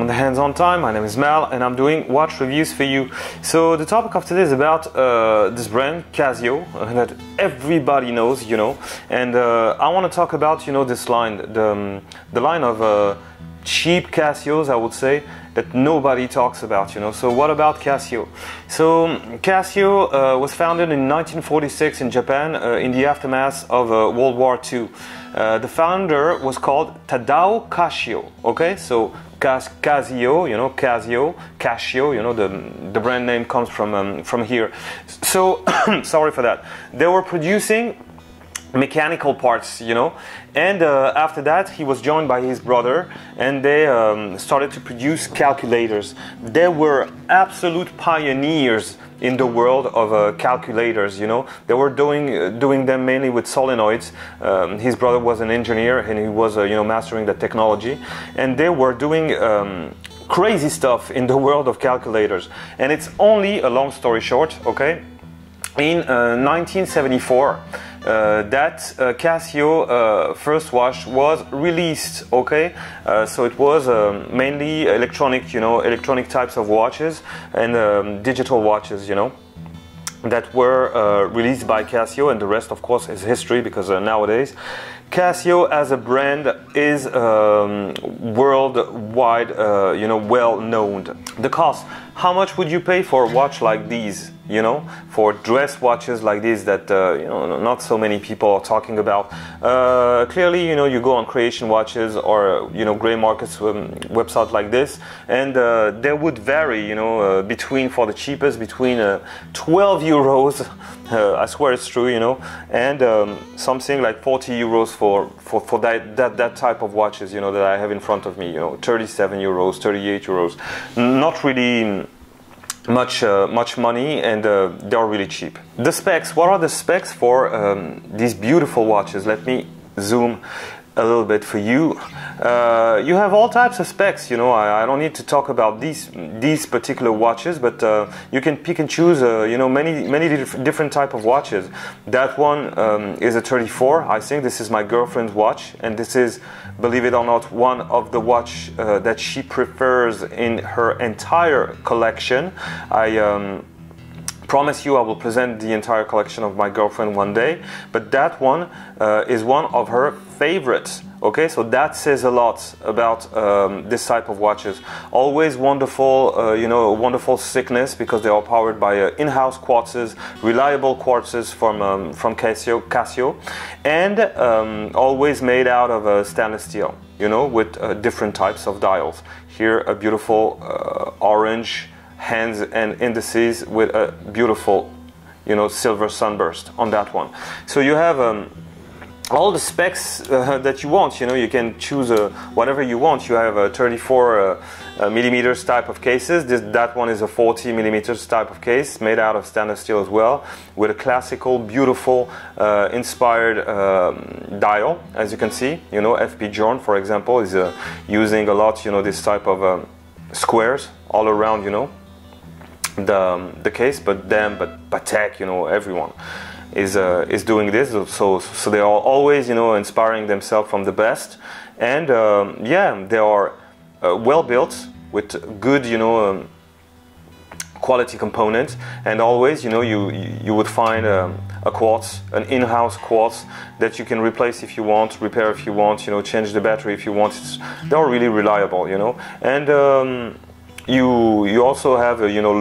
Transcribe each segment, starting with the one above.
on the hands-on time. My name is Mal and I'm doing watch reviews for you. So the topic of today is about this brand Casio that everybody knows, you know, and I want to talk about, you know, this line, the line of cheap Casios, I would say, that nobody talks about, you know. So what about Casio? So Casio was founded in 1946 in Japan in the aftermath of World War II. The founder was called Tadao Casio. Okay, so Casio, you know, Casio, you know, the brand name comes from here. So sorry for that. They were producing mechanical parts, you know, and after that he was joined by his brother and they started to produce calculators. They were absolute pioneers in the world of calculators, you know. They were doing them mainly with solenoids. His brother was an engineer and he was you know, mastering the technology, and they were doing crazy stuff in the world of calculators. And it's only a long story short, okay, in 1974 that Casio first watch was released, okay. So it was mainly electronic, you know, electronic types of watches and digital watches, you know, that were released by Casio, and the rest of course is history, because nowadays Casio as a brand is worldwide, you know, well known. The cost, how much would you pay for a watch like these, you know, for dress watches like this that you know, not so many people are talking about? Clearly, you know, you go on Creation Watches or you know, gray markets website like this, and they would vary, you know, between, for the cheapest, between 12 euros, I swear it's true, you know, and something like 40 euros for that type of watches, you know, that I have in front of me, you know, 37 euros, 38 euros. Not really much money, and they're really cheap. The specs, what are the specs for these beautiful watches? Let me zoom a little bit for you. You have all types of specs, you know. I don't need to talk about these particular watches, but you can pick and choose, you know, many different type of watches. That one is a 34. I think this is my girlfriend's watch, and this is, believe it or not, one of the watch that she prefers in her entire collection. I promise you I will present the entire collection of my girlfriend one day, but that one is one of her favorites. Okay, so that says a lot about this type of watches. Always wonderful, you know, wonderful thickness, because they are powered by in-house quartzes, reliable quartzes from Casio, and always made out of stainless steel, you know, with different types of dials. Here a beautiful orange hands and indices with a beautiful, you know, silver sunburst on that one. So you have all the specs that you want, you know. You can choose whatever you want. You have a 34 millimeters type of cases. That one is a 40 millimeters type of case, made out of stainless steel as well, with a classical, beautiful, inspired dial, as you can see. You know, FP Journe, for example, is using a lot, you know, this type of squares all around, you know, the case. But Patek, you know, everyone is doing this, so they are always, you know, inspiring themselves from the best, and yeah, they are well built with good, you know, quality components, and always, you know, you would find a quartz, an in-house quartz that you can replace if you want, repair if you want, you know, change the battery if you want. They're really reliable, you know, and you also have a, you know,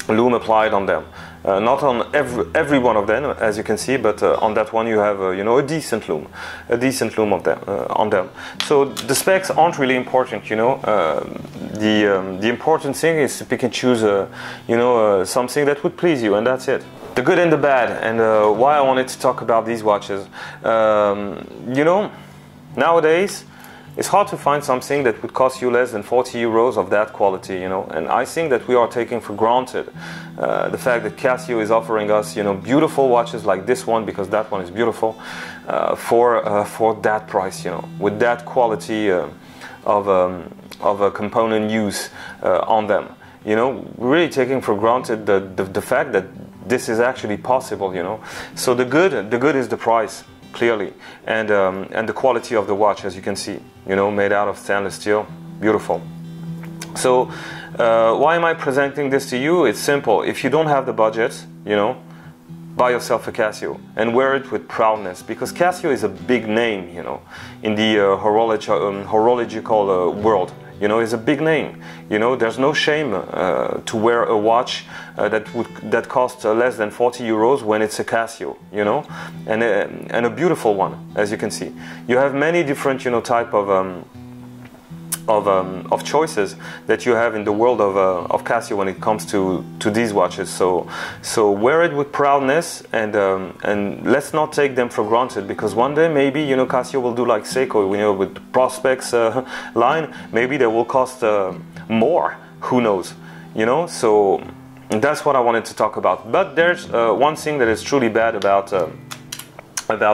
lume applied on them. Not on every one of them, as you can see, but on that one you have you know, a decent lume of them on them. So the specs aren't really important, you know. The important thing is to pick and choose you know, something that would please you, and that's it. The good and the bad, and why I wanted to talk about these watches. You know, nowadays it's hard to find something that would cost you less than 40 euros of that quality, you know. And I think that we are taking for granted the fact that Casio is offering us, you know, beautiful watches like this one, because that one is beautiful, for that price, you know, with that quality of a component use on them. You know, really taking for granted the fact that this is actually possible, you know. So the good is the price, clearly, and the quality of the watch, as you can see, you know, made out of stainless steel. beautiful. So why am I presenting this to you? It's simple. If you don't have the budget, you know, buy yourself a Casio and wear it with proudness, because Casio is a big name, you know, in the horological world. You know, it's a big name. You know, there's no shame to wear a watch that costs less than 40 euros when it's a Casio. You know, and a beautiful one, as you can see. You have many different, you know, type of choices that you have in the world of Casio when it comes to these watches. So wear it with proudness, and let's not take them for granted, because one day maybe, you know, Casio will do like Seiko, you know, with Prospects line. Maybe they will cost more. Who knows? You know. So that's what I wanted to talk about. But there's one thing that is truly bad about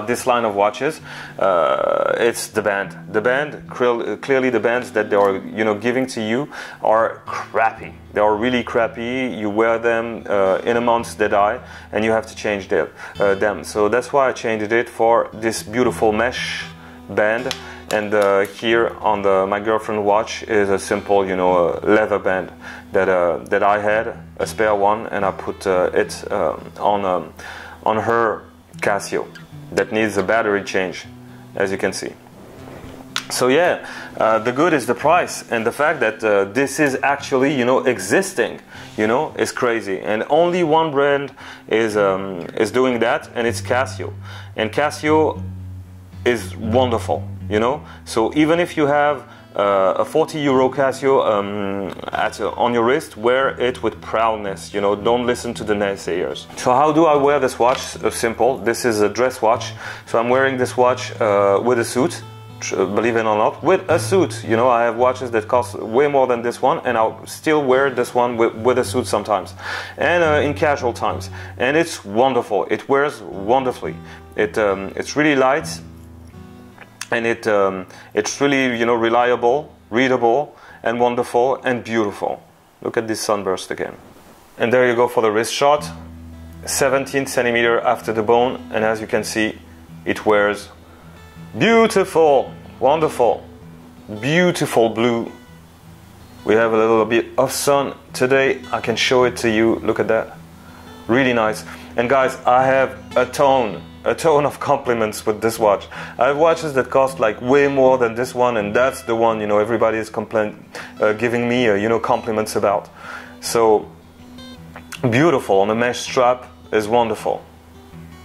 this line of watches. It's the band. The band, clearly the bands that they are, you know, giving to you are crappy. They are really crappy. You wear them in a month, they die, and you have to change them. So that's why I changed it for this beautiful mesh band. And here on my girlfriend watch is a simple, you know, leather band that I had, a spare one, and I put it on her Casio that needs a battery change, as you can see. So yeah, the good is the price, and the fact that this is actually, you know, existing, you know, is crazy. And only one brand is doing that, and it's Casio. And Casio is wonderful, you know. So even if you have a 40 euro Casio on your wrist, wear it with proudness, you know, don't listen to the naysayers. So how do I wear this watch? Simple. This is a dress watch, so I'm wearing this watch with a suit, believe it or not, with a suit. You know, I have watches that cost way more than this one, and I'll still wear this one with a suit sometimes, and in casual times, and it's wonderful. It wears wonderfully. It's really light, and it's really, you know, reliable, readable, and wonderful, and beautiful. Look at this sunburst again. And there you go for the wrist shot. 17 centimeter after the bone, and as you can see, it wears beautiful, wonderful, beautiful blue. We have a little bit of sun today. I can show it to you. Look at that. Really nice. And guys, I have a ton of compliments with this watch. I have watches that cost like way more than this one, and that's the one, you know, everybody is giving me you know, compliments about. So beautiful on the mesh strap is wonderful.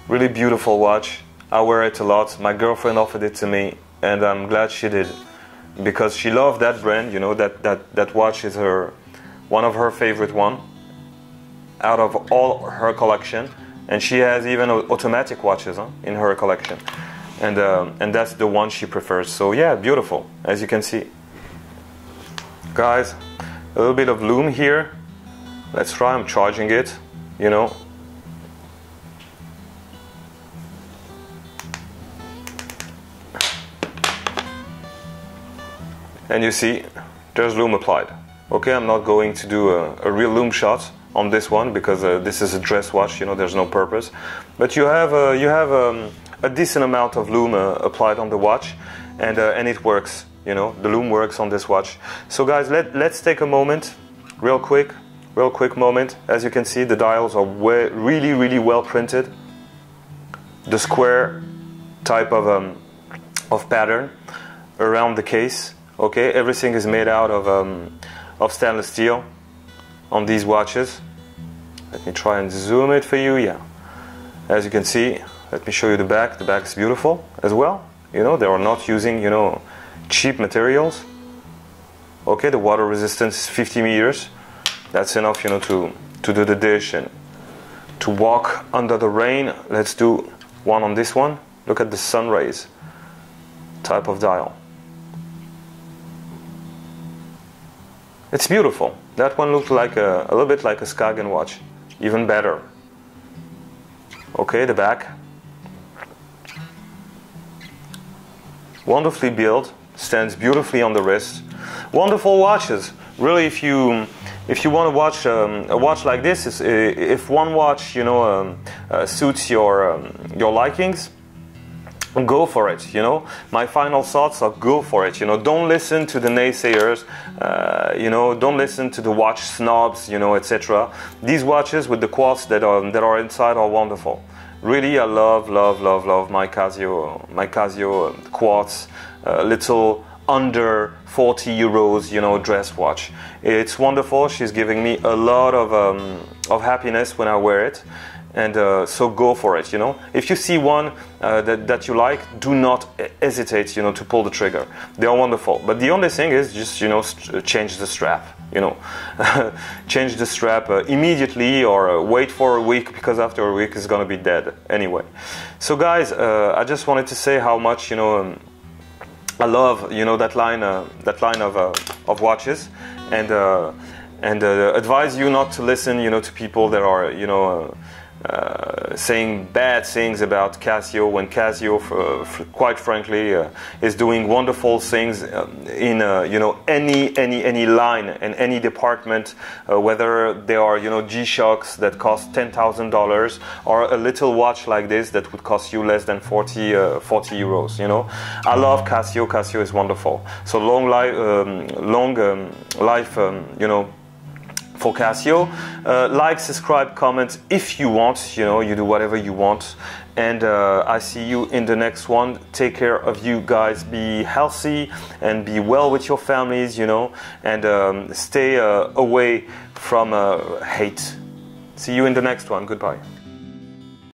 Really beautiful watch. I wear it a lot. My girlfriend offered it to me, and I'm glad she did, because she loved that brand. You know, that watch is one of her favorite one out of all her collection. And she has even automatic watches in her collection, and that's the one she prefers. So yeah, beautiful, as you can see. Guys, a little bit of lume here. Let's try. I'm charging it, you know. And you see, there's lume applied. Okay, I'm not going to do a real lume shot on this one, because this is a dress watch, you know, there's no purpose. But you have a decent amount of lume applied on the watch, and it works, you know, the lume works on this watch. So guys, let's take a moment, real quick moment. As you can see, the dials are really well printed. The square type of pattern around the case. Okay, everything is made out of stainless steel on these watches. Let me try and zoom it for you. Yeah, as you can see, let me show you the back. The back is beautiful as well. You know, they are not using, you know, cheap materials. Okay, the water resistance is 50 meters. That's enough, you know, to do the dish and to walk under the rain. Let's do one on this one. Look at the sun rays type of dial. It's beautiful. That one looked like a little bit like a Skagen watch, even better. Okay, the back. Wonderfully built, stands beautifully on the wrist. Wonderful watches. Really, if you want to watch a watch like this, if one watch, you know, suits your likings, go for it, you know. My final thoughts are go for it, you know. Don't listen to the naysayers, you know. Don't listen to the watch snobs, you know, etc. These watches with the quartz that are inside are wonderful. Really, I love my Casio quartz little under 40 euros, you know, dress watch. It's wonderful. She's giving me a lot of happiness when I wear it. And so go for it, you know. If you see one that you like, do not hesitate, you know, to pull the trigger. They are wonderful. But the only thing is just, you know, change the strap, you know. Change the strap immediately, or wait for a week, because after a week it's going to be dead anyway. So guys, I just wanted to say how much, you know, I love, you know, that line of watches, and advise you not to listen, you know, to people that are, you know, saying bad things about Casio, when Casio, quite frankly, is doing wonderful things in you know, any line and any department, whether they are, you know, G-Shocks that cost $10,000 or a little watch like this that would cost you less than 40 euros. You know, I love Casio. Casio is wonderful. So long life, you know, for Casio. Like, subscribe, comment if you want, you know, you do whatever you want, and I see you in the next one. Take care of you guys, be healthy and be well with your families, you know, and stay away from hate. See you in the next one. Goodbye.